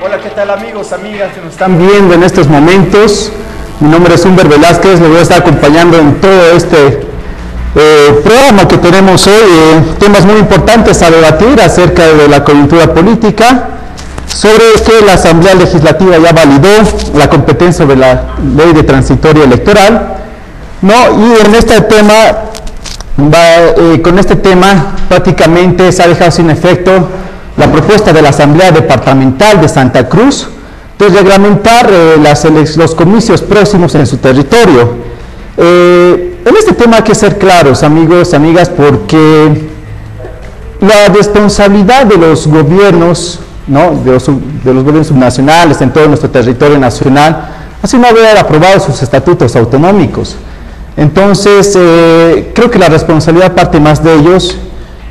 Hola, ¿qué tal amigos, amigas que nos están viendo en estos momentos? Mi nombre es Humber Velázquez, les voy a estar acompañando en todo este programa que tenemos hoy, temas muy importantes a debatir acerca de la coyuntura política, sobre que la Asamblea Legislativa ya validó la competencia sobre la Ley de Transitoria Electoral, ¿no? Y en este tema, con este tema prácticamente se ha dejado sin efecto la propuesta de la Asamblea Departamental de Santa Cruz de reglamentar los comicios próximos en su territorio. En este tema hay que ser claros, amigos, amigas, porque la responsabilidad de los gobiernos, ¿no? de los gobiernos subnacionales en todo nuestro territorio nacional ha sido no haber aprobado sus estatutos autonómicos. Entonces, creo que la responsabilidad parte más de ellos.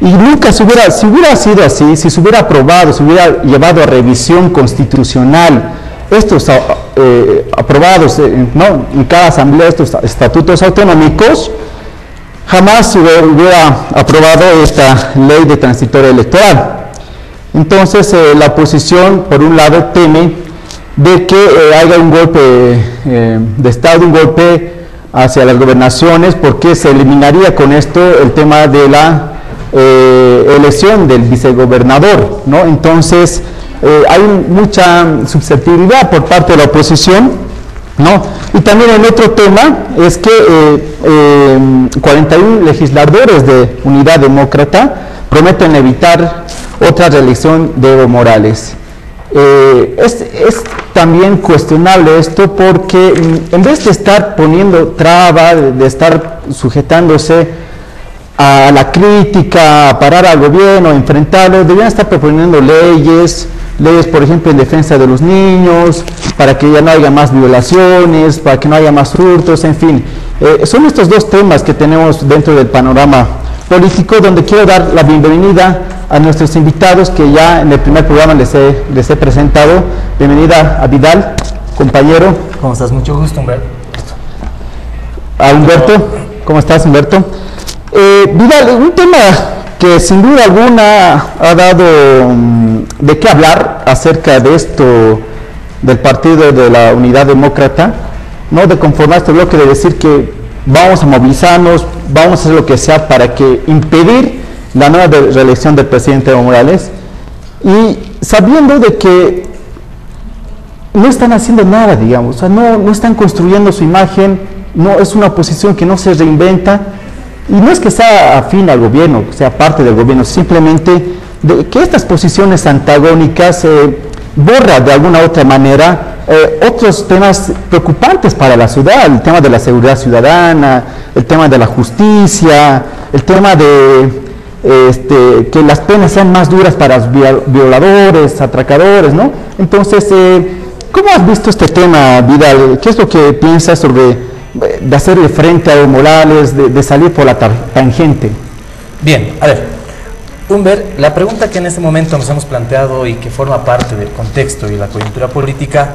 Y nunca si hubiera sido así, si se hubiera aprobado, se hubiera llevado a revisión constitucional estos aprobados ¿no? en cada asamblea, estos estatutos autonómicos, jamás se hubiera aprobado esta ley de transitoria electoral. Entonces, la oposición, por un lado, teme de que haya un golpe de Estado, un golpe hacia las gobernaciones, porque se eliminaría con esto el tema de la elección del vicegobernador, ¿no? Entonces hay mucha susceptibilidad por parte de la oposición, ¿no? Y también el otro tema es que 41 legisladores de Unidad Demócrata prometen evitar otra reelección de Evo Morales. Es también cuestionable esto porque en vez de estar poniendo trabas, de estar sujetándose a la crítica, a parar al gobierno, a enfrentarlo, deberían estar proponiendo leyes, por ejemplo, en defensa de los niños, para que ya no haya más violaciones, para que no haya más hurtos, en fin. Son estos dos temas que tenemos dentro del panorama político, donde quiero dar la bienvenida a nuestros invitados que ya en el primer programa les he presentado. Bienvenida a Vidal, compañero. ¿Cómo estás? Mucho gusto, Humberto. A Humberto. ¿Cómo estás, Humberto? Vidal, un tema que sin duda alguna ha dado de qué hablar acerca de esto del Partido de la Unidad Demócrata, ¿no? De conformar este bloque, de decir que vamos a movilizarnos, vamos a hacer lo que sea para que impedir la nueva reelección del presidente Evo Morales, y sabiendo de que no están haciendo nada, digamos, o sea, no están construyendo su imagen, no es una oposición que no se reinventa. Y no es que sea afín al gobierno, sea parte del gobierno, simplemente que estas posiciones antagónicas borra de alguna u otra manera otros temas preocupantes para la ciudad, el tema de la seguridad ciudadana, el tema de la justicia, el tema de que las penas sean más duras para los violadores, atracadores, ¿no? Entonces, ¿cómo has visto este tema, Vidal? ¿Qué es lo que piensas sobre de hacerle frente a Evo Morales, de salir por la tangente? Bien, a ver, Humber, la pregunta que en este momento nos hemos planteado y que forma parte del contexto y la coyuntura política,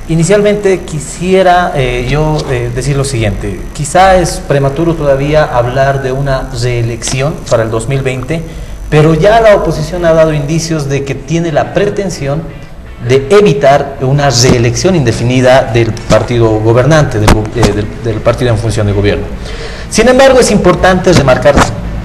inicialmente quisiera decir lo siguiente: quizá es prematuro todavía hablar de una reelección para el 2020, pero ya la oposición ha dado indicios de que tiene la pretensión de evitar una reelección indefinida del partido gobernante, del partido en función de gobierno. Sin embargo, es importante remarcar,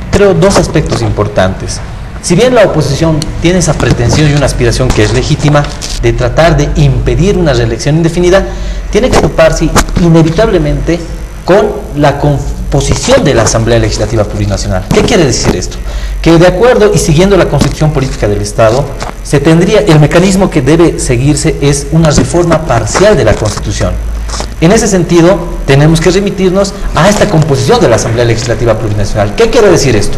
creo, dos aspectos importantes. Si bien la oposición tiene esa pretensión y una aspiración que es legítima de tratar de impedir una reelección indefinida, tiene que toparse inevitablemente con la composición de la Asamblea Legislativa Plurinacional. ¿Qué quiere decir esto? Que de acuerdo y siguiendo la Constitución Política del Estado, el mecanismo que debe seguirse es una reforma parcial de la Constitución. En ese sentido, tenemos que remitirnos a esta composición de la Asamblea Legislativa Plurinacional. ¿Qué quiere decir esto?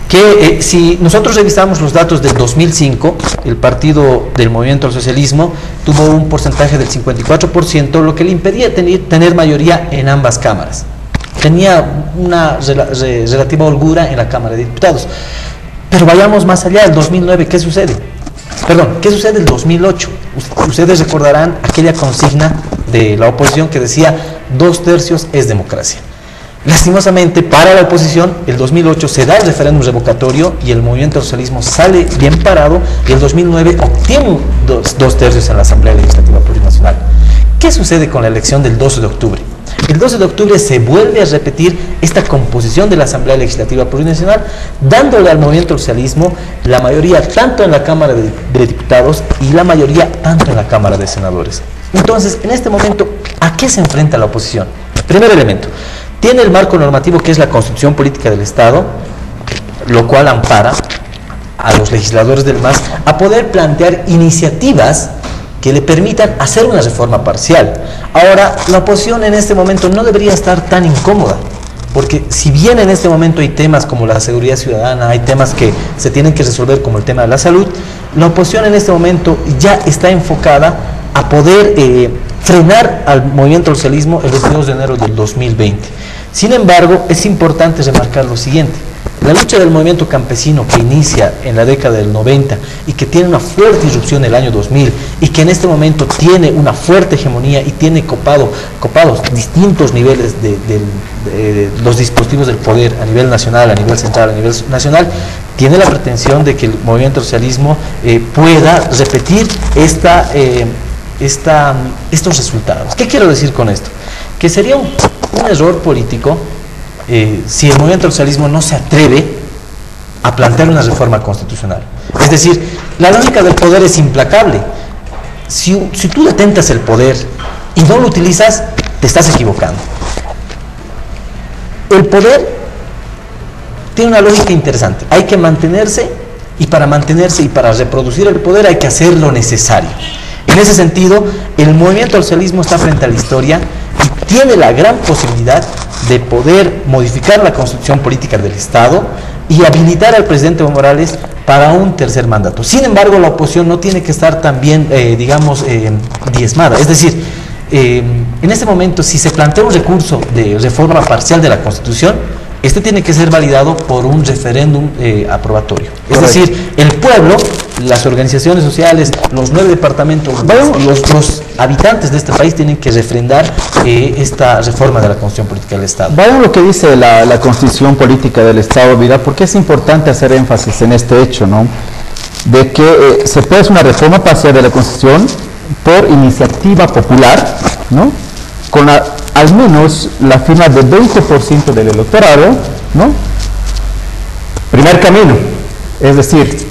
Que si nosotros revisamos los datos del 2005, el partido del Movimiento al Socialismo tuvo un porcentaje del 54%, lo que le impedía tener mayoría en ambas cámaras. Tenía una relativa holgura en la Cámara de Diputados. Pero vayamos más allá, el 2009, ¿qué sucede? ¿Qué sucede el 2008? Ustedes recordarán aquella consigna de la oposición que decía 2/3 es democracia. Lastimosamente, para la oposición, el 2008 se da el referéndum revocatorio y el movimiento del socialismo sale bien parado, y el 2009 obtiene dos tercios en la Asamblea Legislativa Plurinacional. ¿Qué sucede con la elección del 12 de octubre? El 12 de octubre se vuelve a repetir esta composición de la Asamblea Legislativa Plurinacional, dándole al movimiento del socialismo la mayoría tanto en la Cámara de Diputados y la mayoría tanto en la Cámara de Senadores. Entonces, en este momento, ¿a qué se enfrenta la oposición? Primer elemento, tiene el marco normativo que es la Constitución Política del Estado, lo cual ampara a los legisladores del MAS a poder plantear iniciativas que le permitan hacer una reforma parcial. Ahora, la oposición en este momento no debería estar tan incómoda, porque si bien en este momento hay temas como la seguridad ciudadana, hay temas que se tienen que resolver como el tema de la salud, la oposición en este momento ya está enfocada a poder frenar al movimiento del socialismo el 22 de enero del 2020. Sin embargo, es importante remarcar lo siguiente: la lucha del movimiento campesino que inicia en la década del 90 y que tiene una fuerte irrupción en el año 2000 y que en este momento tiene una fuerte hegemonía y tiene copados distintos niveles de los dispositivos del poder a nivel nacional, a nivel central, a nivel nacional, tiene la pretensión de que el movimiento socialismo pueda repetir estos resultados. ¿Qué quiero decir con esto? Que sería un error político si el movimiento del socialismo no se atreve a plantear una reforma constitucional. Es decir, la lógica del poder es implacable. Si tú detentas el poder y no lo utilizas, te estás equivocando. El poder tiene una lógica interesante. Hay que mantenerse, y para mantenerse y para reproducir el poder hay que hacer lo necesario. En ese sentido, el movimiento del socialismo está frente a la historia y tiene la gran posibilidad de poder modificar la constitución política del Estado y habilitar al presidente Evo Morales para un tercer mandato. Sin embargo, la oposición no tiene que estar también, diezmada. Es decir, en este momento, si se plantea un recurso de reforma parcial de la Constitución, este tiene que ser validado por un referéndum aprobatorio. Es decir, el pueblo, las organizaciones sociales, los 9 departamentos, los habitantes de este país tienen que refrendar esta reforma de la Constitución Política del Estado. Vayan lo que dice la Constitución Política del Estado, mira, porque es importante hacer énfasis en este hecho, ¿no? De que se puede hacer una reforma parcial de la Constitución por iniciativa popular, ¿no? Con al menos la firma del 20% del electorado, ¿no? Primer camino, es decir,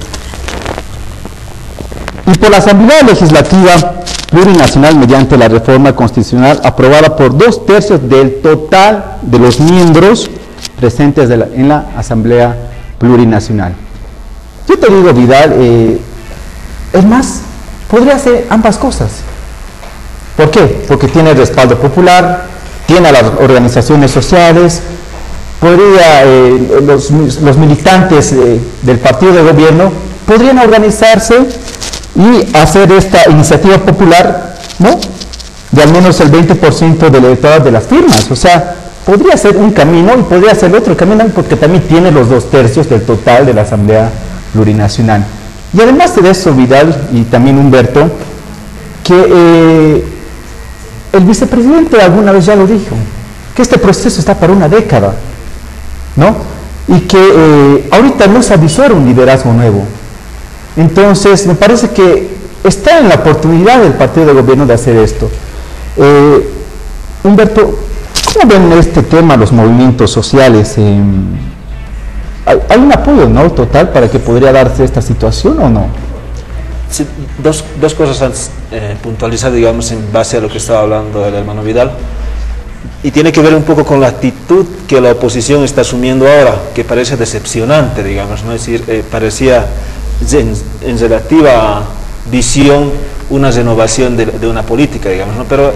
y por la Asamblea Legislativa Plurinacional mediante la reforma constitucional aprobada por 2/3 del total de los miembros presentes en la Asamblea Plurinacional. Yo te digo, Vidal, es más, podría hacer ambas cosas. ¿Por qué? Porque tiene respaldo popular, tiene a las organizaciones sociales, podría, los militantes del partido de gobierno podrían organizarse y hacer esta iniciativa popular, ¿no?, de al menos el 20% del electorado de las firmas. O sea, podría ser un camino y podría ser otro camino, porque también tiene los 2/3 del total de la Asamblea Plurinacional. Y además de eso, Vidal y también Humberto, que el vicepresidente alguna vez ya lo dijo, que este proceso está para una década, ¿no? Y que ahorita no se avisora un liderazgo nuevo. Entonces, me parece que está en la oportunidad del partido de gobierno de hacer esto. Humberto, ¿cómo ven este tema los movimientos sociales? ¿Hay un apoyo, no, total para que podría darse esta situación o no? Sí, dos cosas antes puntualizar, digamos, en base a lo que estaba hablando el hermano Vidal, y tiene que ver un poco con la actitud que la oposición está asumiendo ahora, que parece decepcionante, digamos, ¿no? Es decir, parecía en relativa visión una renovación de una política, digamos, ¿no? Pero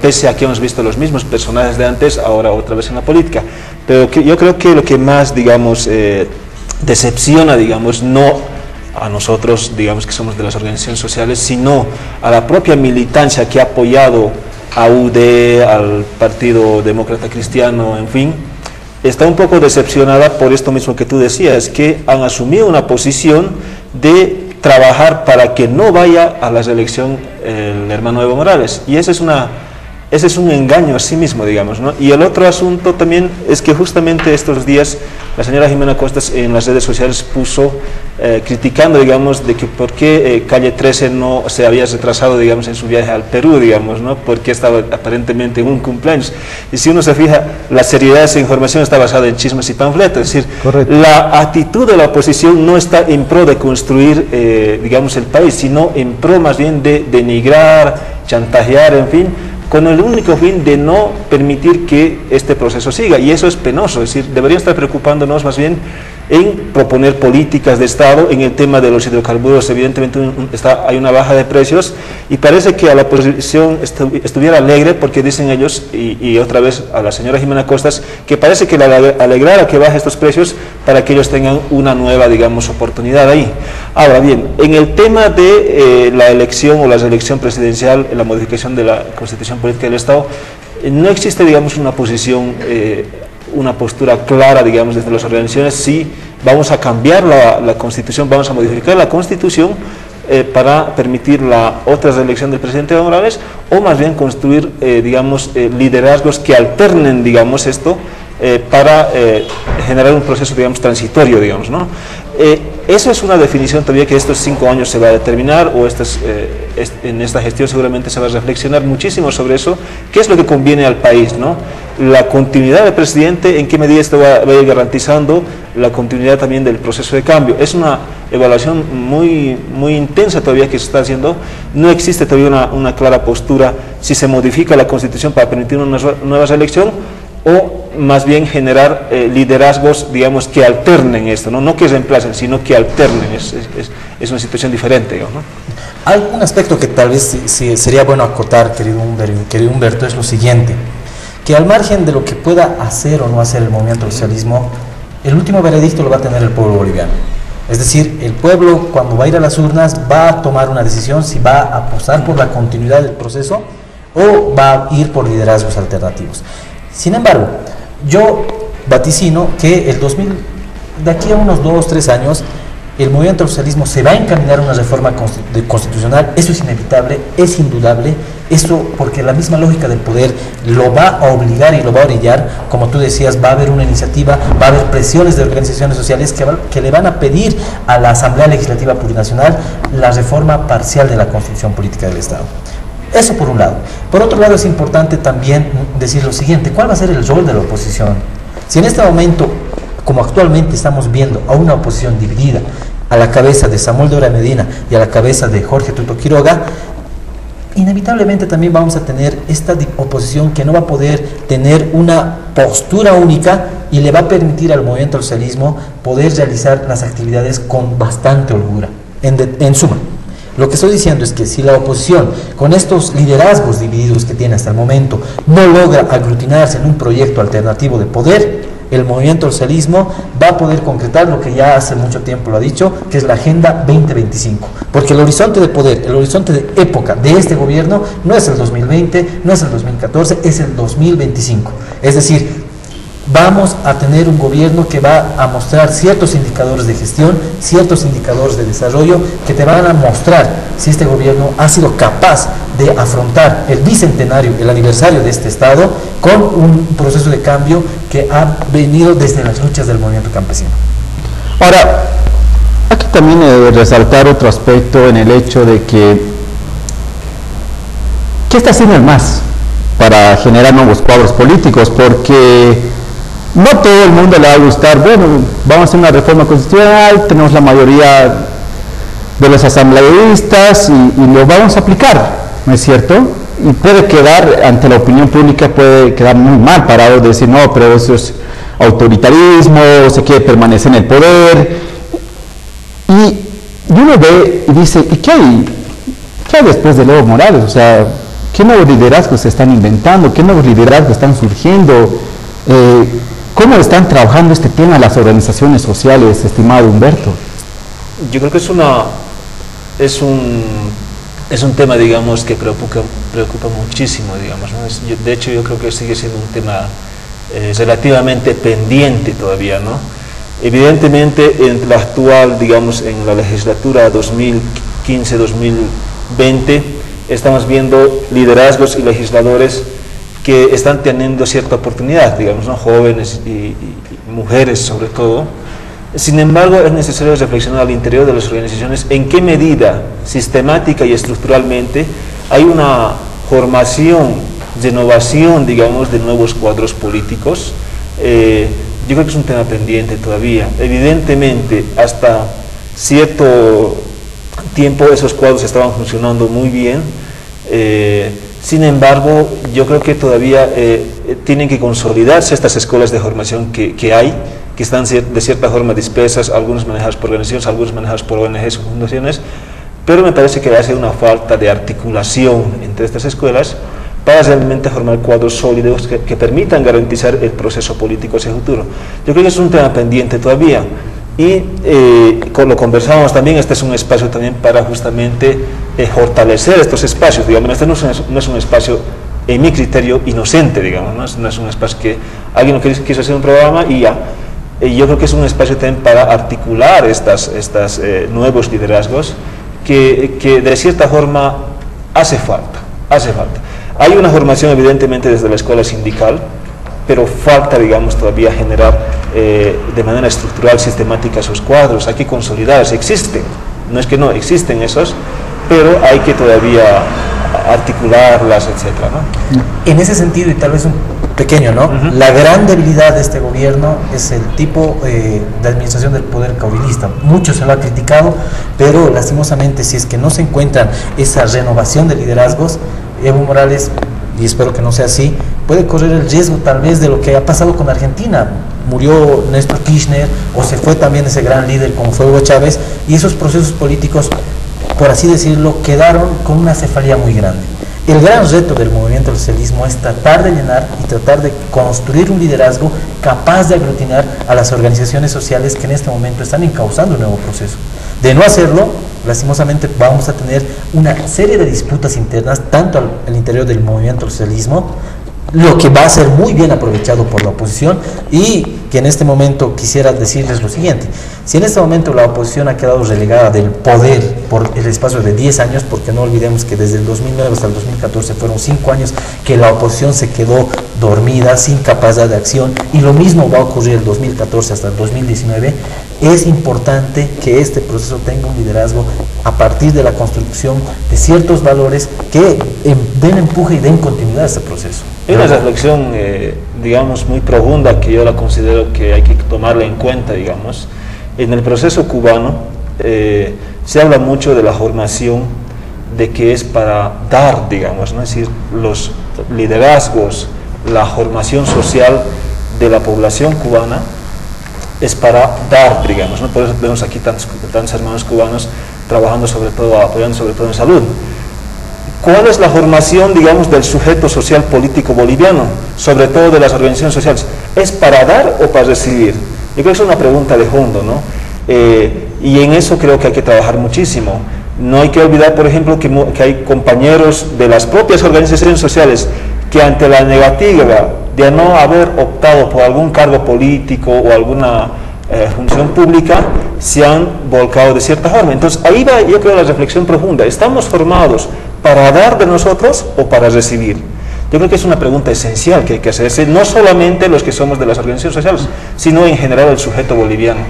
pese a que hemos visto los mismos personajes de antes, ahora otra vez en la política. Pero yo creo que lo que más, digamos, decepciona, digamos, no a nosotros, digamos, que somos de las organizaciones sociales, sino a la propia militancia que ha apoyado a UD, al Partido Demócrata Cristiano, en fin, está un poco decepcionada por esto mismo que tú decías, que han asumido una posición de trabajar para que no vaya a la reelección el hermano Evo Morales. Y esa es una ese es un engaño a sí mismo, digamos, ¿no? Y el otro asunto también es que justamente estos días la señora Jimena Costas en las redes sociales puso criticando, digamos, de que por qué Calle 13 no se había retrasado, digamos, en su viaje al Perú, digamos, ¿no? Porque estaba aparentemente en un cumpleaños. Y si uno se fija, la seriedad de esa información está basada en chismes y panfletos, es decir, correcto, la actitud de la oposición no está en pro de construir, digamos, el país, sino en pro más bien de denigrar, chantajear, en fin, con el único fin de no permitir que este proceso siga, y eso es penoso. Es decir, deberíamos estar preocupándonos más bien en proponer políticas de Estado. En el tema de los hidrocarburos, evidentemente hay una baja de precios, y parece que a la oposición estuviera alegre porque dicen ellos, y otra vez a la señora Jimena Costas, que parece que le alegrara que baje estos precios para que ellos tengan una nueva, digamos, oportunidad ahí. Ahora bien, en el tema de la elección o la reelección presidencial, la modificación de la Constitución Política del Estado, no existe, digamos, una posición, una postura clara, digamos, desde las organizaciones, si vamos a cambiar la Constitución, vamos a modificar la Constitución para permitir la otra reelección del presidente Evo Morales, o más bien construir, digamos, liderazgos que alternen, digamos, esto para generar un proceso, digamos, transitorio, digamos, ¿no? Eso es una definición todavía que estos 5 años se va a determinar, o en esta gestión seguramente se va a reflexionar muchísimo sobre eso, qué es lo que conviene al país, ¿no? La continuidad del presidente, en qué medida esto va a ir garantizando la continuidad también del proceso de cambio. Es una evaluación muy intensa todavía que se está haciendo. No existe todavía una clara postura si se modifica la Constitución para permitir una nueva reelección, o más bien generar liderazgos, digamos, que alternen esto, ¿no? No que reemplacen, sino que alternen. Es una situación diferente, digamos, ¿no? Hay un aspecto que tal vez sí sería bueno acotar, querido Humberto, es lo siguiente, que al margen de lo que pueda hacer o no hacer el movimiento del socialismo, el último veredicto lo va a tener el pueblo boliviano. Es decir, el pueblo, cuando va a ir a las urnas, va a tomar una decisión si va a apostar por la continuidad del proceso o va a ir por liderazgos alternativos. Sin embargo, yo vaticino que de aquí a unos 2 o 3 años, el movimiento del socialismo se va a encaminar a una reforma constitucional. Eso es inevitable, es indudable, eso porque la misma lógica del poder lo va a obligar y lo va a orillar. Como tú decías, va a haber una iniciativa, va a haber presiones de organizaciones sociales que le van a pedir a la Asamblea Legislativa Plurinacional la reforma parcial de la Constitución Política del Estado. Eso por un lado. Por otro lado, es importante también decir lo siguiente: ¿cuál va a ser el rol de la oposición? Si en este momento, como actualmente estamos viendo a una oposición dividida, a la cabeza de Samuel Doria Medina y a la cabeza de Jorge Tuto Quiroga, inevitablemente también vamos a tener esta oposición que no va a poder tener una postura única, y le va a permitir al movimiento del socialismo poder realizar las actividades con bastante holgura. En suma, lo que estoy diciendo es que si la oposición, con estos liderazgos divididos que tiene hasta el momento, no logra aglutinarse en un proyecto alternativo de poder, el movimiento del socialismo va a poder concretar lo que ya hace mucho tiempo lo ha dicho, que es la Agenda 2025. Porque el horizonte de poder, el horizonte de época de este gobierno no es el 2020, no es el 2014, es el 2025. Es decir, vamos a tener un gobierno que va a mostrar ciertos indicadores de gestión, ciertos indicadores de desarrollo, que te van a mostrar si este gobierno ha sido capaz de afrontar el bicentenario, el aniversario de este Estado, con un proceso de cambio que ha venido desde las luchas del movimiento campesino. Ahora, aquí también resaltar otro aspecto en el hecho de que ¿qué está haciendo el MAS para generar nuevos cuadros políticos? Porque no todo el mundo le va a gustar, bueno, vamos a hacer una reforma constitucional, tenemos la mayoría de los asambleístas y lo vamos a aplicar, ¿no es cierto? Y puede quedar, ante la opinión pública, puede quedar muy mal parado de decir, no, pero eso es autoritarismo, se quiere permanecer en el poder. Y uno ve y dice, ¿y qué hay después de Evo Morales? O sea, ¿qué nuevos liderazgos se están inventando? ¿Qué nuevos liderazgos están surgiendo? ¿Cómo están trabajando este tema las organizaciones sociales, estimado Humberto? Yo creo que es un tema, digamos, que preocupa muchísimo, digamos, ¿no? De hecho, yo creo que sigue siendo un tema relativamente pendiente todavía, ¿no? Evidentemente, en la actual, digamos, en la legislatura 2015-2020, estamos viendo liderazgos y legisladores que están teniendo cierta oportunidad, digamos, ¿no? Jóvenes y mujeres sobre todo. Sin embargo, es necesario reflexionar al interior de las organizaciones en qué medida sistemática y estructuralmente hay una formación, renovación, digamos, de nuevos cuadros políticos. Yo creo que es un tema pendiente todavía. Evidentemente, hasta cierto tiempo esos cuadros estaban funcionando muy bien. Sin embargo, yo creo que todavía tienen que consolidarse estas escuelas de formación que hay, que están de cierta forma dispersas, algunas manejadas por organizaciones, algunas manejadas por ONGs o fundaciones, pero me parece que hace una falta de articulación entre estas escuelas para realmente formar cuadros sólidos que permitan garantizar el proceso político hacia el futuro. Yo creo que es un tema pendiente todavía. Y lo conversábamos también, este es un espacio también para justamente fortalecer estos espacios, digamos, este no es un espacio, en mi criterio, inocente, digamos, no es un espacio que alguien quiso hacer un programa y ya. Yo creo que es un espacio también para articular estos nuevos liderazgos que de cierta forma hace falta. Hay una formación evidentemente desde la escuela sindical, pero falta, digamos, todavía generar de manera estructural, sistemática esos cuadros. Hay que consolidarlos, existen, no es que no, existen esos, pero hay que todavía articularlas, etcétera, ¿no? En ese sentido, y tal vez un pequeño, ¿no? La gran debilidad de este gobierno es el tipo de administración del poder caudillista. Mucho se lo ha criticado, pero lastimosamente, si es que no se encuentra esa renovación de liderazgos, Evo Morales, y espero que no sea así, puede correr el riesgo tal vez de lo que ha pasado con Argentina. Murió Néstor Kirchner, o se fue también ese gran líder como fue Hugo Chávez, y esos procesos políticos, por así decirlo, quedaron con una cefalía muy grande. El gran reto del movimiento del socialismo es tratar de llenar y tratar de construir un liderazgo capaz de aglutinar a las organizaciones sociales que en este momento están encauzando un nuevo proceso. De no hacerlo, lastimosamente vamos a tener una serie de disputas internas, tanto al interior del movimiento del socialismo, lo que va a ser muy bien aprovechado por la oposición, y que en este momento quisiera decirles lo siguiente: si en este momento la oposición ha quedado relegada del poder por el espacio de 10 años, porque no olvidemos que desde el 2009 hasta el 2014 fueron 5 años que la oposición se quedó dormida, sin capacidad de acción, y lo mismo va a ocurrir el 2014 hasta el 2019, es importante que este proceso tenga un liderazgo a partir de la construcción de ciertos valores que den empuje y den continuidad a este proceso. Hay una reflexión, digamos, muy profunda que yo la considero que hay que tomarla en cuenta, digamos. En el proceso cubano se habla mucho de la formación, de que es para dar, digamos, ¿no? Es decir, los liderazgos, la formación social de la población cubana es para dar, digamos, ¿no? Por eso vemos aquí tantos hermanos cubanos trabajando sobre todo, apoyando sobre todo en salud. ¿Cuál es la formación, digamos, del sujeto social político boliviano, sobre todo de las organizaciones sociales? ¿Es para dar o para recibir? Yo creo que es una pregunta de fondo, ¿no? Y en eso creo que hay que trabajar muchísimo. No hay que olvidar, por ejemplo, que hay compañeros de las propias organizaciones sociales que ante la negativa de no haber optado por algún cargo político o alguna función pública, se han volcado de cierta forma. Entonces ahí va, yo creo, la reflexión profunda: ¿estamos formados para dar de nosotros o para recibir? Yo creo que es una pregunta esencial que hay que hacerse, no solamente los que somos de las organizaciones sociales, sino en general el sujeto boliviano.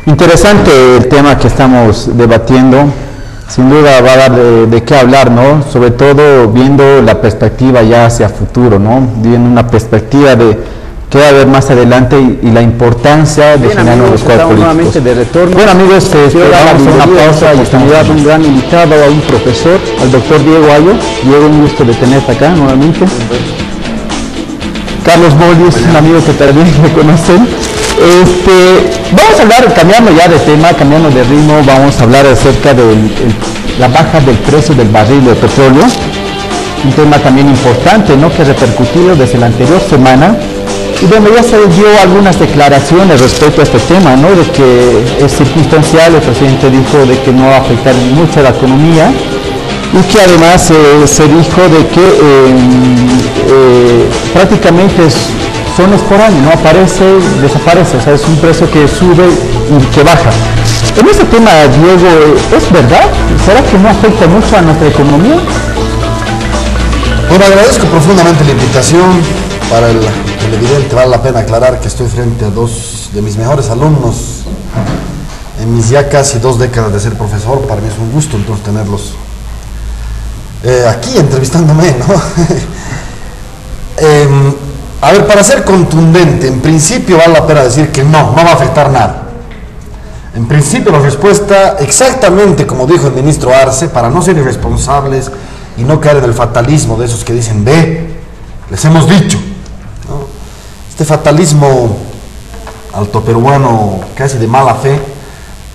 Interesante el tema que estamos debatiendo. Sin duda va a dar de qué hablar, ¿no? Sobre todo viendo la perspectiva ya hacia futuro, ¿no? Viendo una perspectiva de qué va a haber más adelante y la importancia de generar nuevos cuadros políticos. De retorno. Bueno, amigos, vamos a una pausa y estamos dando un gran invitado, a un profesor, al doctor Diego Ayo. Diego, un gusto de tenerte acá nuevamente. Carlos Bollis, un amigo que también me conocen. Vamos a hablar, cambiando ya de tema, cambiando de ritmo, vamos a hablar acerca de la baja del precio del barril de petróleo, un tema también importante, ¿no?, que ha repercutido desde la anterior semana, y donde ya se dio algunas declaraciones respecto a este tema, ¿no?, de que es circunstancial. El presidente dijo de que no va a afectar mucho a la economía, y que además se dijo de que prácticamente son esporádicos, no aparece, desaparece, o sea, es un precio que sube y que baja. En este tema, Diego, ¿es verdad? ¿Será que no afecta mucho a nuestra economía? Bueno, agradezco profundamente la invitación. Para el televidente vale la pena aclarar que estoy frente a dos de mis mejores alumnos en mis ya casi 2 décadas de ser profesor. Para mí es un gusto entonces tenerlos aquí entrevistándome, ¿no? A ver, para ser contundente, en principio vale la pena decir que no va a afectar nada. En principio la respuesta, exactamente como dijo el ministro Arce, para no ser irresponsables y no caer en el fatalismo de esos que dicen, les hemos dicho, ¿no? Este fatalismo altoperuano casi de mala fe,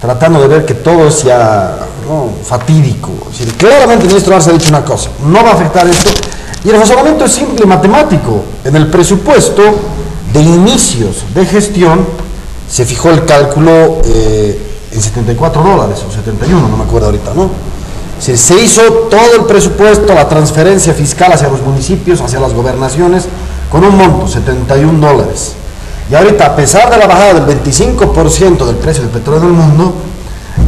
tratando de ver que todo es ya, ¿no?, fatídico. Es decir, claramente el ministro Arce ha dicho una cosa, no va a afectar esto, y el razonamiento es simple y matemático. En el presupuesto de inicios de gestión se fijó el cálculo en $74 o 71, no me acuerdo ahorita, ¿no? Es decir, se hizo todo el presupuesto, la transferencia fiscal hacia los municipios, hacia las gobernaciones, con un monto, $71. Y ahorita, a pesar de la bajada del 25% del precio del petróleo en el mundo,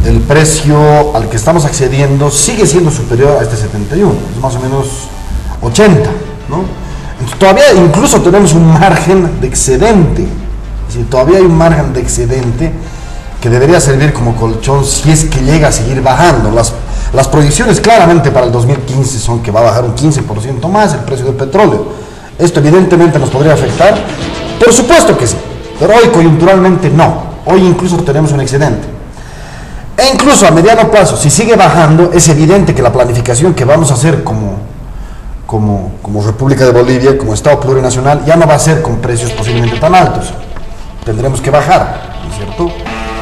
el precio al que estamos accediendo sigue siendo superior a este 71, es más o menos 80, ¿no? Entonces, todavía incluso tenemos un margen de excedente, es decir, todavía hay un margen de excedente que debería servir como colchón si es que llega a seguir bajando. Las proyecciones claramente para el 2015 son que va a bajar un 15% más el precio del petróleo. Esto evidentemente nos podría afectar, por supuesto que sí, pero hoy coyunturalmente no, hoy incluso tenemos un excedente. E incluso a mediano plazo, si sigue bajando, es evidente que la planificación que vamos a hacer como República de Bolivia, como Estado plurinacional, ya no va a ser con precios posiblemente tan altos. Tendremos que bajar, ¿no es cierto?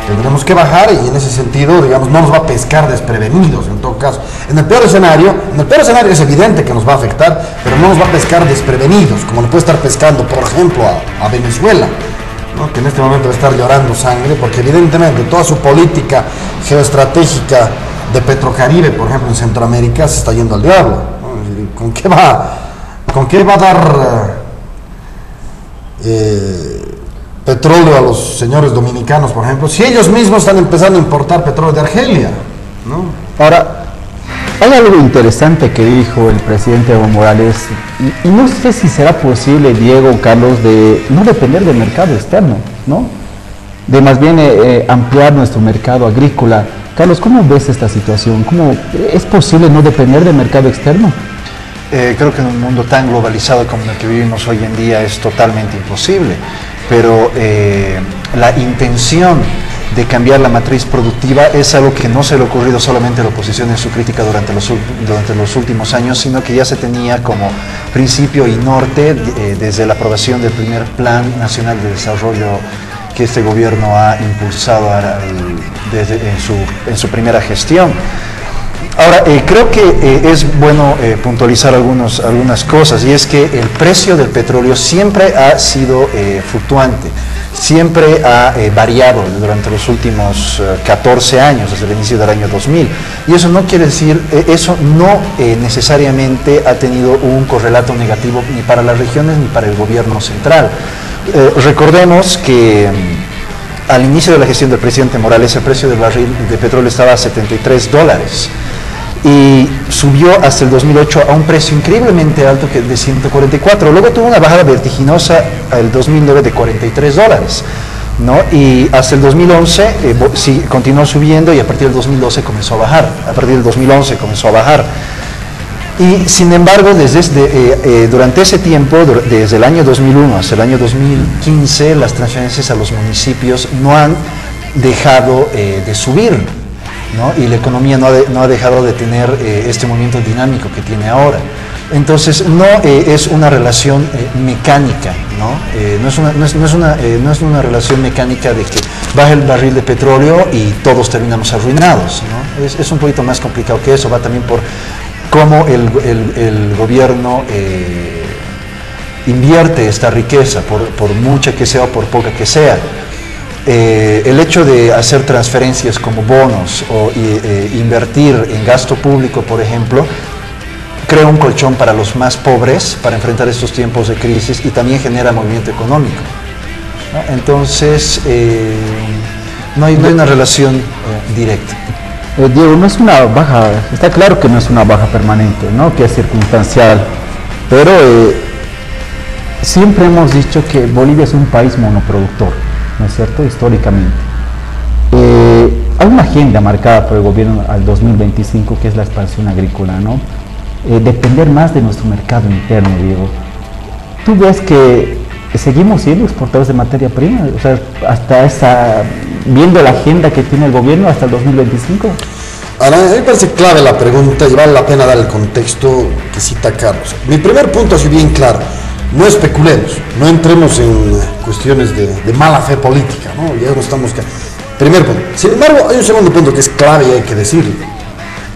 Tendremos que bajar y en ese sentido, digamos, no nos va a pescar desprevenidos en todo caso. En el peor escenario es evidente que nos va a afectar, pero no nos va a pescar desprevenidos, como le puede estar pescando, por ejemplo, a Venezuela, ¿no?, que en este momento va a estar llorando sangre, porque evidentemente toda su política geoestratégica de Petrocaribe, por ejemplo, en Centroamérica, se está yendo al diablo, ¿no? ¿Con qué va a dar petróleo a los señores dominicanos, por ejemplo, si ellos mismos están empezando a importar petróleo de Argelia, ¿no? Ahora, hay algo interesante que dijo el presidente Evo Morales, y no sé si será posible, Diego, Carlos, de no depender del mercado externo, ¿no? De más bien ampliar nuestro mercado agrícola. Carlos, ¿cómo ves esta situación? ¿Cómo es posible no depender del mercado externo? Creo que en un mundo tan globalizado como el que vivimos hoy en día es totalmente imposible, pero la intención de cambiar la matriz productiva es algo que no se le ha ocurrido solamente a la oposición en su crítica durante los últimos años, sino que ya se tenía como principio y norte desde la aprobación del primer Plan Nacional de Desarrollo que este gobierno ha impulsado en su primera gestión. Ahora, creo que es bueno puntualizar algunas cosas, y es que el precio del petróleo siempre ha sido fluctuante, siempre ha variado durante los últimos 14 años, desde el inicio del año 2000, y eso no quiere decir, eso no necesariamente ha tenido un correlato negativo ni para las regiones ni para el gobierno central. Recordemos que al inicio de la gestión del presidente Morales el precio del barril de petróleo estaba a $73 y subió hasta el 2008 a un precio increíblemente alto que de 144. Luego tuvo una bajada vertiginosa el 2009 de $43, ¿no? Y hasta el 2011 sí, continuó subiendo, y a partir del 2012 comenzó a bajar. A partir del 2011 comenzó a bajar. Y sin embargo, durante ese tiempo, desde el año 2001 hasta el año 2015, las transferencias a los municipios no han dejado de subir, ¿no? Y la economía no ha dejado de tener este movimiento dinámico que tiene ahora. Entonces no es una relación mecánica, ¿no? No es una relación mecánica de que baja el barril de petróleo y todos terminamos arruinados, ¿no? Es un poquito más complicado que eso, va también por cómo el gobierno invierte esta riqueza, por mucha que sea o por poca que sea. El hecho de hacer transferencias como bonos o invertir en gasto público, por ejemplo, crea un colchón para los más pobres para enfrentar estos tiempos de crisis, y también genera movimiento económico, ¿no? Entonces, no hay una relación directa. Diego, no es una baja, está claro que no es una baja permanente, ¿no?, que es circunstancial, pero siempre hemos dicho que Bolivia es un país monoproductor, ¿no es cierto?, históricamente. Hay una agenda marcada por el gobierno al 2025, que es la expansión agrícola, ¿no? Depender más de nuestro mercado interno, Diego. ¿Tú ves que seguimos siendo exportadores de materia prima? O sea, viendo la agenda que tiene el gobierno hasta el 2025. Ahora, a mí me parece clave la pregunta y vale la pena dar el contexto que cita Carlos. Mi primer punto es bien claro: no especulemos, no entremos en cuestiones de mala fe política, ¿no? Ya no estamos... Primer punto. Sin embargo, hay un segundo punto que es clave y hay que decirlo.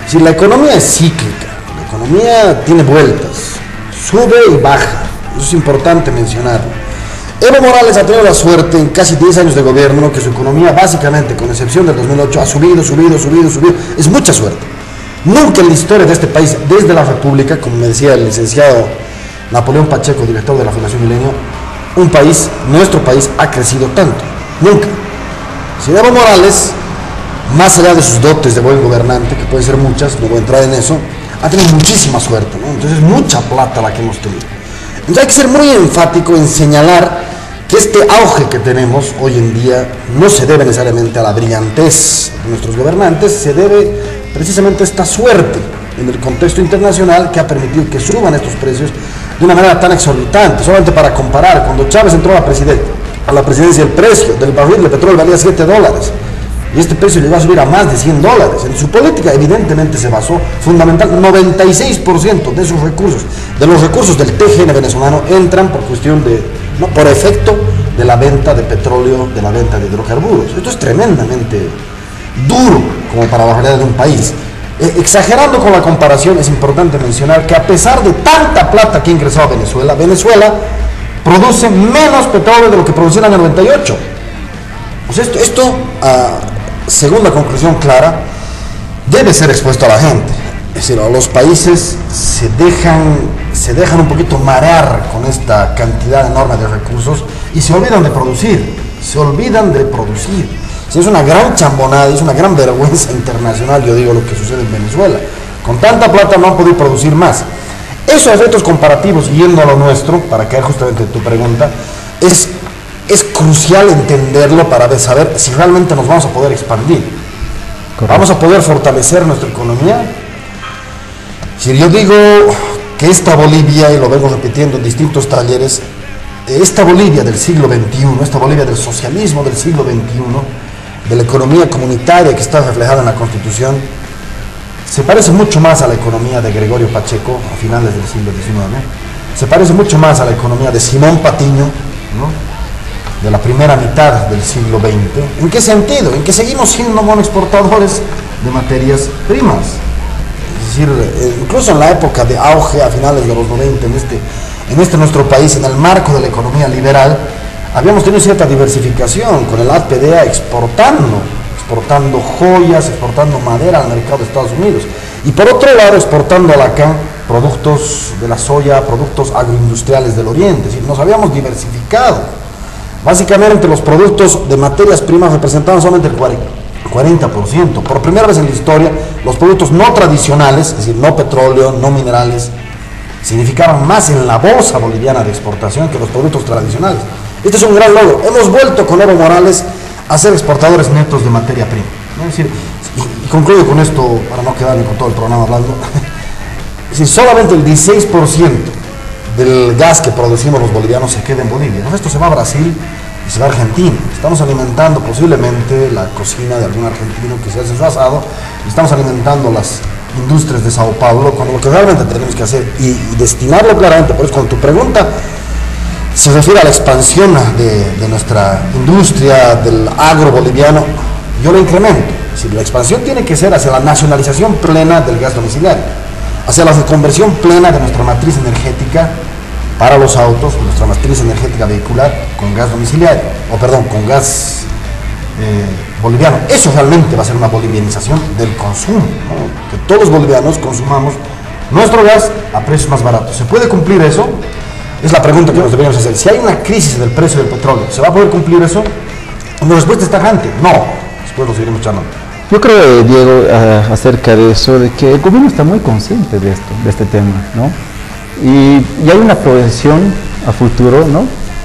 Si la economía es cíclica, la economía tiene vueltas, sube y baja, eso es importante mencionarlo. Evo Morales ha tenido la suerte en casi 10 años de gobierno que su economía, básicamente, con excepción del 2008, ha subido, es mucha suerte. Nunca en la historia de este país, desde la República, como me decía el licenciado Napoleón Pacheco, director de la Fundación Milenio, nuestro país ha crecido tanto, nunca. Si Evo Morales, más allá de sus dotes de buen gobernante, que pueden ser muchas, no voy a entrar en eso, ha tenido muchísima suerte, ¿no? Entonces, mucha plata la que hemos tenido. Entonces hay que ser muy enfático en señalar que este auge que tenemos hoy en día no se debe necesariamente a la brillantez de nuestros gobernantes, se debe precisamente a esta suerte en el contexto internacional que ha permitido que suban estos precios de una manera tan exorbitante. Solamente para comparar, cuando Chávez entró a la presidencia, el precio del barril de petróleo valía $7 y este precio llegó a subir a más de $100. En su política evidentemente se basó fundamental, 96% de sus recursos, de los recursos del TGN venezolano, entran por efecto de la venta de petróleo, de la venta de hidrocarburos. Esto es tremendamente duro como para la realidad de un país. Exagerando con la comparación, es importante mencionar que a pesar de tanta plata que ha ingresado a Venezuela produce menos petróleo de lo que producía en el 98. O sea, esto según la conclusión clara, debe ser expuesto a la gente. Es decir, los países se dejan un poquito marear con esta cantidad enorme de recursos y se olvidan de producir. Si es una gran chambonada, es una gran vergüenza internacional, yo digo, lo que sucede en Venezuela. Con tanta plata no han podido producir más. Esos efectos comparativos, yendo a lo nuestro, para caer justamente en tu pregunta, es crucial entenderlo para saber si realmente nos vamos a poder expandir. Correcto. ¿Vamos a poder fortalecer nuestra economía? Si yo digo que esta Bolivia, y lo vengo repitiendo en distintos talleres, esta Bolivia del siglo XXI, esta Bolivia del socialismo del siglo XXI, de la economía comunitaria que está reflejada en la Constitución, se parece mucho más a la economía de Gregorio Pacheco a finales del siglo XIX, se parece mucho más a la economía de Simón Patiño, ¿no?, de la primera mitad del siglo XX. ¿En qué sentido? En que seguimos siendo monoexportadores de materias primas. Es decir, incluso en la época de auge a finales de los 90 en este nuestro país, en el marco de la economía liberal, habíamos tenido cierta diversificación con el APDA exportando joyas, exportando madera al mercado de Estados Unidos y por otro lado exportando a la CAN productos de la soya, productos agroindustriales del oriente. Es decir, nos habíamos diversificado. Básicamente los productos de materias primas representaban solamente el 40%. Por primera vez en la historia, los productos no tradicionales, es decir, no petróleo, no minerales, significaban más en la bolsa boliviana de exportación que los productos tradicionales. Este es un gran logro. Hemos vuelto con Evo Morales a ser exportadores netos de materia prima. Es decir, y concluyo con esto para no quedarme con todo el programa hablando. Es decir, solamente el 16% del gas que producimos los bolivianos se queda en Bolivia. El resto se va a Brasil y se va a Argentina. Estamos alimentando posiblemente la cocina de algún argentino que se hace su asado, y estamos alimentando las industrias de Sao Paulo, cuando lo que realmente tenemos que hacer y destinarlo claramente. Por eso, cuando tu pregunta se refiere a la expansión de nuestra industria, del agro boliviano, yo lo incremento. Es decir, la expansión tiene que ser hacia la nacionalización plena del gas domiciliario, hacia la reconversión plena de nuestra matriz energética para los autos, nuestra matriz energética vehicular con gas domiciliario, con gas boliviano. Eso realmente va a ser una bolivianización del consumo, ¿no? Que todos los bolivianos consumamos nuestro gas a precios más baratos. ¿Se puede cumplir eso? Es la pregunta que nos deberíamos hacer. Si hay una crisis del precio del petróleo, ¿se va a poder cumplir eso? La respuesta es tajante, no. Después lo seguiremos charlando. Yo creo, Diego, acerca de eso, de que el gobierno está muy consciente de este tema, ¿no? Y hay una proyección a futuro, ¿no?,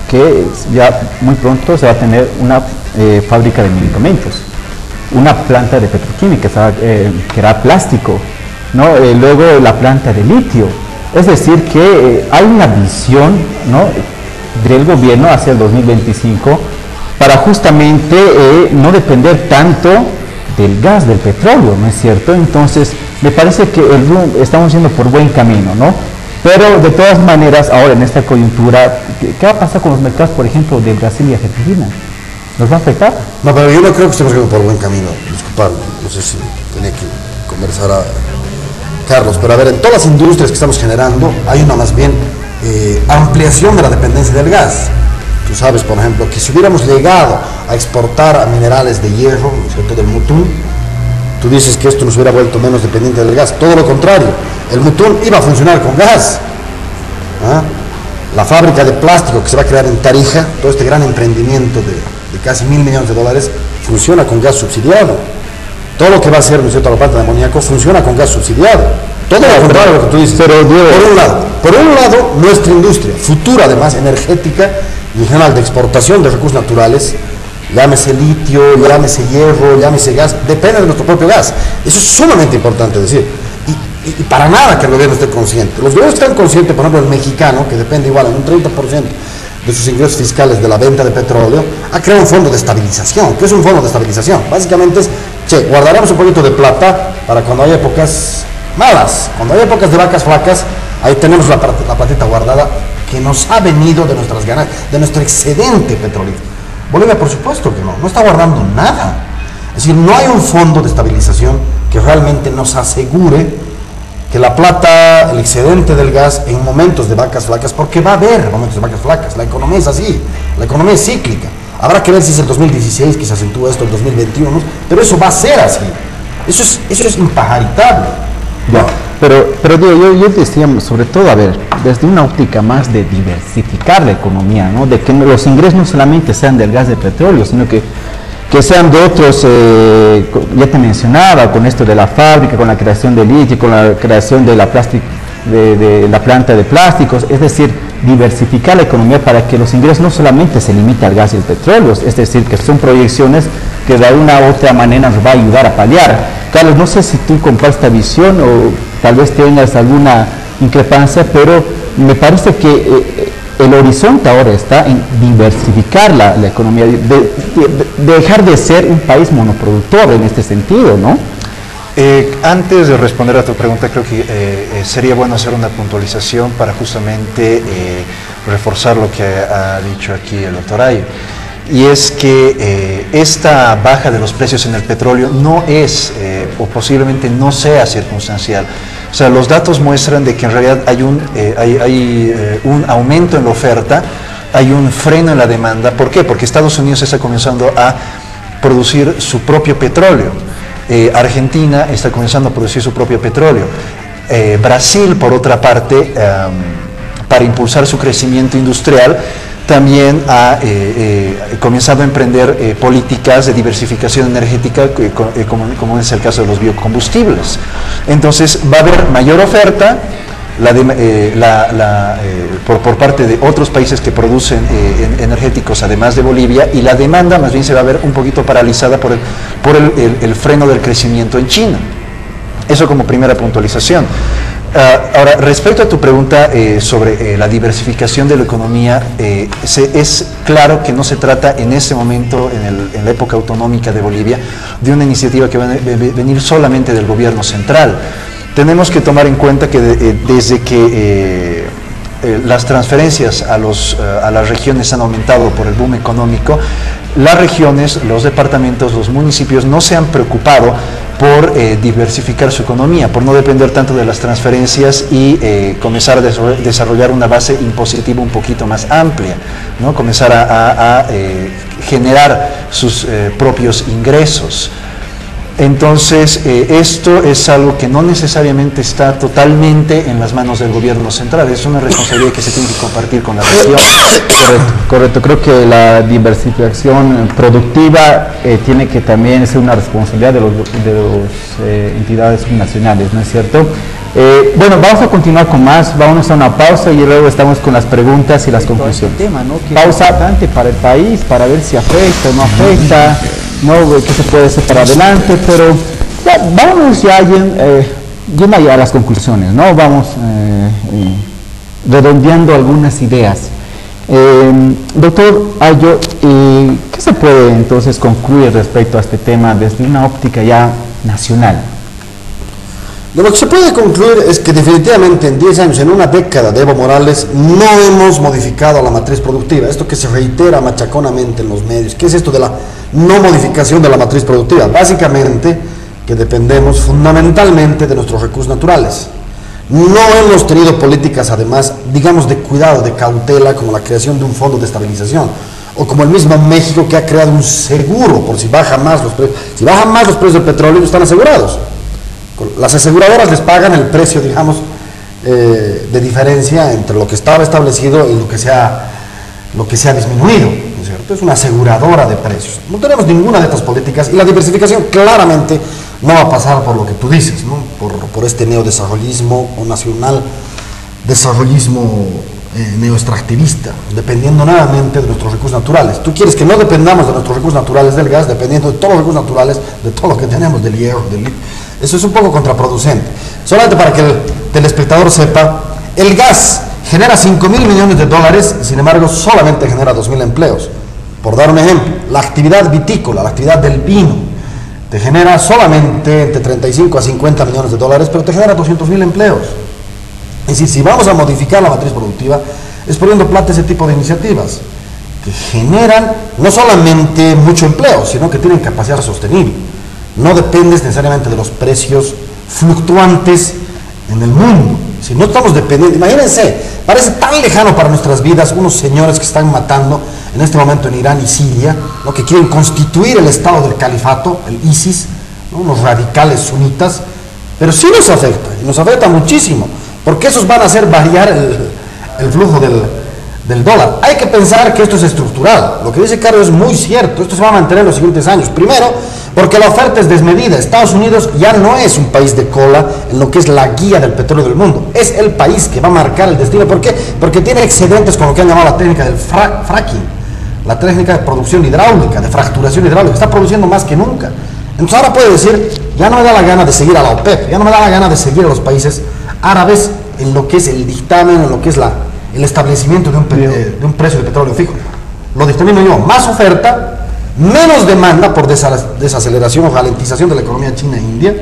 que ya muy pronto se va a tener una fábrica de medicamentos, una planta de petroquímica, que era plástico, ¿no? Luego la planta de litio. Es decir, que hay una visión, ¿no?, del gobierno hacia el 2025 para justamente no depender tanto del gas, del petróleo, ¿no es cierto? Entonces, me parece que estamos yendo por buen camino, ¿no? Pero de todas maneras, ahora en esta coyuntura, ¿qué va a pasar con los mercados, por ejemplo, de Brasil y Argentina? ¿Nos va a afectar? No, pero yo no creo que estemos yendo por buen camino. Disculpa, no sé si tenía que conversar a Carlos, pero a ver, en todas las industrias que estamos generando hay una más bien ampliación de la dependencia del gas. Tú sabes, por ejemplo, que si hubiéramos llegado a exportar a minerales de hierro, ¿no es cierto?, del mutún, tú dices que esto nos hubiera vuelto menos dependiente del gas. Todo lo contrario, el mutún iba a funcionar con gas. ¿Ah? La fábrica de plástico que se va a crear en Tarija, todo este gran emprendimiento de casi $1.000 millones, funciona con gas subsidiado. Todo lo que va a hacer, ¿no es cierto?, la planta de amoníaco funciona con gas subsidiado. Todo lo contrario a lo que tú dices. Pero, por un lado, nuestra industria, futura además, energética y en general de exportación de recursos naturales, llámese litio, llámese hierro, llámese gas, depende de nuestro propio gas. Eso es sumamente importante decir. Y para nada que el gobierno esté consciente. Los gobiernos están conscientes, por ejemplo, el mexicano, que depende igual en un 30% de sus ingresos fiscales de la venta de petróleo, ha creado un fondo de estabilización. ¿Qué es un fondo de estabilización? Básicamente es, guardaremos un poquito de plata para cuando haya épocas malas, cuando haya épocas de vacas flacas, ahí tenemos la platita guardada que nos ha venido de nuestras ganancias, de nuestro excedente petrolífero. Bolivia, por supuesto que no está guardando nada. Es decir, no hay un fondo de estabilización que realmente nos asegure que la plata, el excedente del gas en momentos de vacas flacas, porque va a haber momentos de vacas flacas, la economía es así, la economía es cíclica. Habrá que ver si es el 2016 que se acentúa esto, el 2021, ¿no? Pero eso va a ser así. Eso es impajaritable. Ya, pero Diego, yo decía, sobre todo, a ver, desde una óptica más de diversificar la economía, ¿no?, de que los ingresos no solamente sean del gas de petróleo, sino que sean de otros, ya te mencionaba, con esto de la fábrica, con la creación de litio, con la creación de la planta de plásticos, es decir, diversificar la economía para que los ingresos no solamente se limiten al gas y al petróleo, es decir, que son proyecciones que de alguna u otra manera nos va a ayudar a paliar. Carlos, no sé si tú compartes esta visión o tal vez tengas alguna increpancia, pero me parece que el horizonte ahora está en diversificar la economía, de dejar de ser un país monoproductor en este sentido, ¿no? Antes de responder a tu pregunta, creo que sería bueno hacer una puntualización para justamente reforzar lo que ha dicho aquí el doctor Ayo. Y es que esta baja de los precios en el petróleo no es, o posiblemente no sea circunstancial. O sea, los datos muestran de que en realidad hay un aumento en la oferta, hay un freno en la demanda. ¿Por qué? Porque Estados Unidos está comenzando a producir su propio petróleo. Argentina está comenzando a producir su propio petróleo. Brasil, por otra parte, para impulsar su crecimiento industrial, también ha comenzado a emprender políticas de diversificación energética, como es el caso de los biocombustibles. Entonces va a haber mayor oferta por parte de otros países que producen energéticos, además de Bolivia, y la demanda más bien se va a ver un poquito paralizada por el freno del crecimiento en China. Eso como primera puntualización. Ahora, respecto a tu pregunta sobre la diversificación de la economía, es claro que no se trata en este momento, en la época autonómica de Bolivia, de una iniciativa que va a venir solamente del gobierno central. Tenemos que tomar en cuenta que desde que las transferencias a las regiones han aumentado por el boom económico, las regiones, los departamentos, los municipios no se han preocupado por diversificar su economía, por no depender tanto de las transferencias y comenzar a desarrollar una base impositiva un poquito más amplia, ¿no? Comenzar a generar sus propios ingresos. Entonces, esto es algo que no necesariamente está totalmente en las manos del gobierno central, es una responsabilidad que se tiene que compartir con la región. Correcto. Creo que la diversificación productiva tiene que también ser una responsabilidad de las entidades nacionales, ¿no es cierto? Bueno, vamos a continuar con más, vámonos a una pausa y luego estamos con las preguntas y las conclusiones. Tema, ¿no? Que Pausa es importante para el país, para ver si afecta o no afecta, ¿no? Qué se puede hacer para adelante, pero ya, vámonos ya yendo allá a las conclusiones, ¿no? Vamos redondeando algunas ideas. Doctor Ayo, ¿qué se puede entonces concluir respecto a este tema desde una óptica ya nacional? De lo que se puede concluir es que definitivamente en 10 años, en una década de Evo Morales, no hemos modificado la matriz productiva. Esto que se reitera machaconamente en los medios. ¿Qué es esto de la no modificación de la matriz productiva? Básicamente que dependemos fundamentalmente de nuestros recursos naturales. No hemos tenido políticas, además, digamos, de cuidado, de cautela, como la creación de un fondo de estabilización, o como el mismo México, que ha creado un seguro por si bajan más los precios. Si bajan más los precios del petróleo, están asegurados. Las aseguradoras les pagan el precio, digamos, de diferencia entre lo que estaba establecido y lo que se ha disminuido, ¿no es cierto? Es una aseguradora de precios. No tenemos ninguna de estas políticas y la diversificación claramente no va a pasar por lo que tú dices, ¿no? Por este neodesarrollismo o nacional desarrollismo neoextractivista, dependiendo nuevamente de nuestros recursos naturales. Tú quieres que no dependamos de nuestros recursos naturales del gas, dependiendo de todos los recursos naturales, de todo lo que tenemos, del hierro, del litio. Eso es un poco contraproducente. Solamente para que el telespectador sepa, el gas genera 5.000 millones de dólares, sin embargo solamente genera 2.000 empleos. Por dar un ejemplo, la actividad vitícola, la actividad del vino, te genera solamente entre 35 a 50 millones de dólares, pero te genera 200.000 empleos. Es decir, si vamos a modificar la matriz productiva, es poniendo plata ese tipo de iniciativas que generan no solamente mucho empleo, sino que tienen capacidad sostenible. No dependes necesariamente de los precios fluctuantes en el mundo. Si no estamos dependiendo, imagínense, parece tan lejano para nuestras vidas unos señores que están matando en este momento en Irán y Siria, ¿no? Que quieren constituir el estado del califato, el ISIS, ¿no? Unos radicales sunitas, pero sí nos afecta, y nos afecta muchísimo, porque esos van a hacer variar el flujo del dólar. Hay que pensar que esto es estructural. Lo que dice Carlos es muy cierto. Esto se va a mantener en los siguientes años. Primero, porque la oferta es desmedida. Estados Unidos ya no es un país de cola en lo que es la guía del petróleo del mundo. Es el país que va a marcar el destino. ¿Por qué? Porque tiene excedentes con lo que han llamado la técnica del fracking, la técnica de producción hidráulica, de fracturación hidráulica. Está produciendo más que nunca. Entonces ahora puede decir, ya no me da la gana de seguir a la OPEP, ya no me da la gana de seguir a los países árabes en lo que es el dictamen, en lo que es el establecimiento de un precio de petróleo fijo. Lo dictamino yo, más oferta, menos demanda por desaceleración o ralentización de la economía china e india,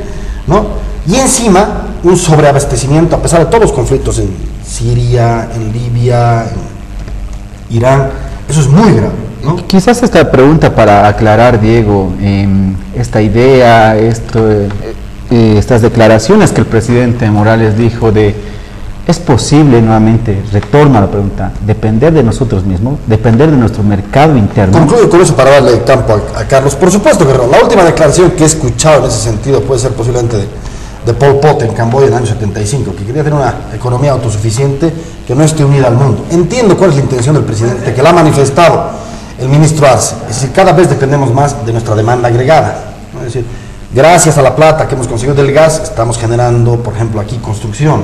¿no? Y encima un sobreabastecimiento a pesar de todos los conflictos en Siria, en Libia, en Irán. Eso es muy grave, ¿no? Quizás esta pregunta para aclarar, Diego, esta idea, estas declaraciones que el presidente Morales dijo ¿es posible, nuevamente, retorno a la pregunta, depender de nosotros mismos, depender de nuestro mercado interno? Concluyo con eso para darle campo a Carlos. Por supuesto que la última declaración que he escuchado en ese sentido puede ser posiblemente de Pol Pot en Camboya en el año 75, que quería tener una economía autosuficiente que no esté unida al mundo. Entiendo cuál es la intención del presidente, que la ha manifestado el ministro Arce. Es decir, cada vez dependemos más de nuestra demanda agregada, ¿no? Es decir, gracias a la plata que hemos conseguido del gas, estamos generando, por ejemplo, aquí construcción.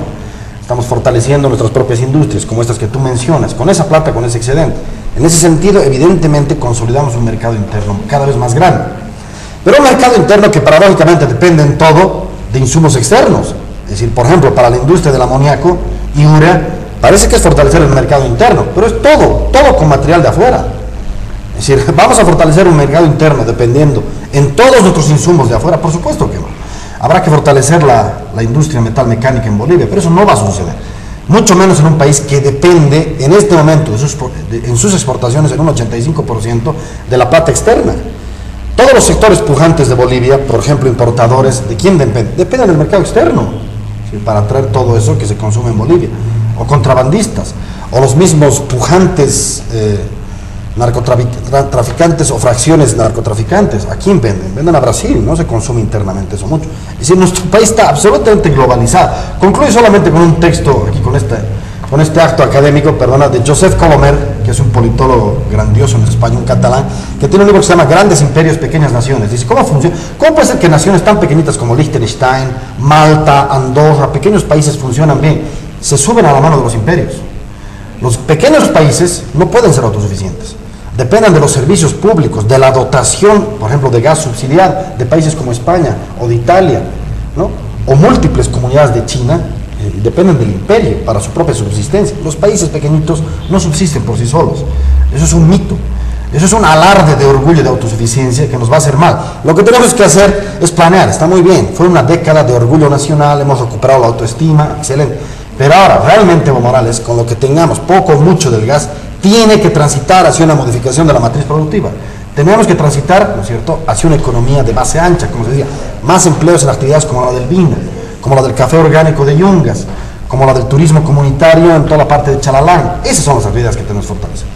Estamos fortaleciendo nuestras propias industrias, como estas que tú mencionas, con esa plata, con ese excedente. En ese sentido, evidentemente, consolidamos un mercado interno cada vez más grande. Pero un mercado interno que paradójicamente depende en todo de insumos externos. Es decir, por ejemplo, para la industria del amoníaco y urea, parece que es fortalecer el mercado interno, pero es todo con material de afuera. Es decir, vamos a fortalecer un mercado interno dependiendo en todos nuestros insumos de afuera, por supuesto que no. Habrá que fortalecer la industria metalmecánica en Bolivia, pero eso no va a suceder. Mucho menos en un país que depende en este momento en sus exportaciones en un 85% de la plata externa. Todos los sectores pujantes de Bolivia, por ejemplo, importadores, ¿de quién dependen? Dependen del mercado externo, ¿sí? Para traer todo eso que se consume en Bolivia. O contrabandistas, o los mismos pujantes narcotraficantes o fracciones narcotraficantes. ¿A quién venden? Venden a Brasil, no se consume internamente eso mucho. Es decir, nuestro país está absolutamente globalizado. Concluyo solamente con un texto aquí, con este acto académico, perdona, de Joseph Colomer, que es un politólogo grandioso en español, un catalán, que tiene un libro que se llama Grandes Imperios, Pequeñas Naciones. Dice, ¿cómo funciona? ¿Cómo puede ser que naciones tan pequeñitas como Liechtenstein, Malta, Andorra, pequeños países funcionan bien? Se suben a la mano de los imperios. Los pequeños países no pueden ser autosuficientes. Dependen de los servicios públicos, de la dotación, por ejemplo, de gas subsidiado de países como España o de Italia, ¿no? O múltiples comunidades de China, dependen del imperio para su propia subsistencia. Los países pequeñitos no subsisten por sí solos. Eso es un mito. Eso es un alarde de orgullo y de autosuficiencia que nos va a hacer mal. Lo que tenemos que hacer es planear. Está muy bien. Fue una década de orgullo nacional, hemos recuperado la autoestima, excelente. Pero ahora, realmente, Evo Morales, con lo que tengamos, poco o mucho del gas, tiene que transitar hacia una modificación de la matriz productiva. Tenemos que transitar, ¿no es cierto?, hacia una economía de base ancha, como se decía, más empleos en actividades como la del vino, como la del café orgánico de Yungas, como la del turismo comunitario en toda la parte de Chalalán. Esas son las actividades que tenemos que fortalecer.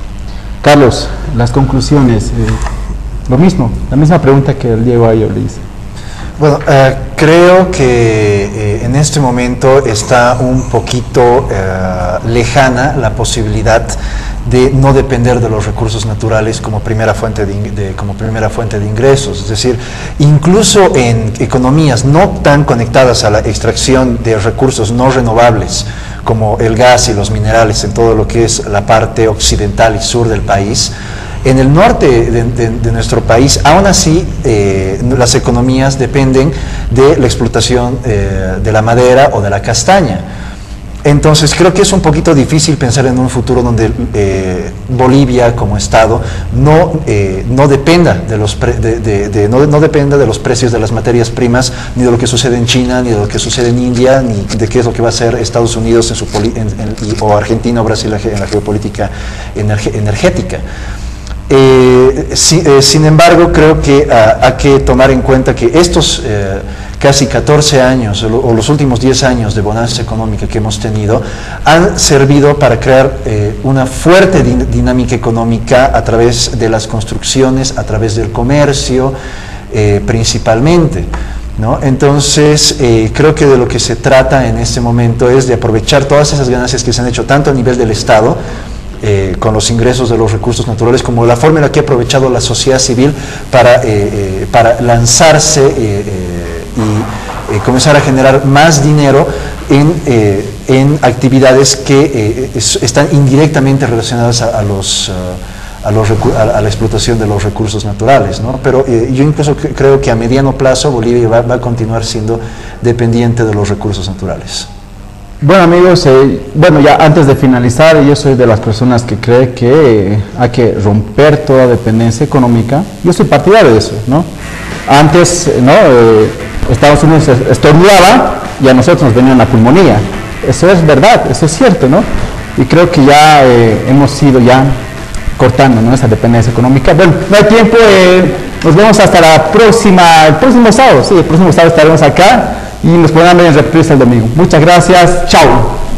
Carlos, las conclusiones, lo mismo, la misma pregunta que el Diego Ayo le hice. Bueno, creo que en este momento está un poquito lejana la posibilidad de no depender de los recursos naturales como primera fuente de ingresos. Es decir, incluso en economías no tan conectadas a la extracción de recursos no renovables como el gas y los minerales en todo lo que es la parte occidental y sur del país, en el norte de nuestro país, aún así, las economías dependen de la explotación de la madera o de la castaña. Entonces, creo que es un poquito difícil pensar en un futuro donde Bolivia como Estado no dependa de los precios de las materias primas, ni de lo que sucede en China, ni de lo que sucede en India, ni de qué es lo que va a hacer Estados Unidos o Argentina o Brasil en la geopolítica energética. Sin embargo, creo que hay que tomar en cuenta que estos casi 14 años o los últimos 10 años de bonanza económica que hemos tenido han servido para crear una fuerte dinámica económica a través de las construcciones, a través del comercio principalmente, ¿no? Entonces, creo que de lo que se trata en este momento es de aprovechar todas esas ganancias que se han hecho tanto a nivel del Estado, con los ingresos de los recursos naturales, como la forma en la que ha aprovechado la sociedad civil para lanzarse y comenzar a generar más dinero en actividades que están indirectamente relacionadas a la explotación de los recursos naturales, ¿no? Pero yo incluso creo que a mediano plazo Bolivia va a continuar siendo dependiente de los recursos naturales. Bueno, amigos, bueno, ya antes de finalizar, yo soy de las personas que cree que hay que romper toda dependencia económica. Yo soy partidario de eso, ¿no? Antes, ¿no? Estados Unidos estornudaba y a nosotros nos venía una pulmonía. Eso es verdad, eso es cierto, ¿no? Y creo que ya hemos ido ya cortando, ¿no?, esa dependencia económica. Bueno, no hay tiempo, nos vemos hasta el próximo sábado. Sí, el próximo sábado estaremos acá y nos podrán ver en reprise el domingo. Muchas gracias, chao.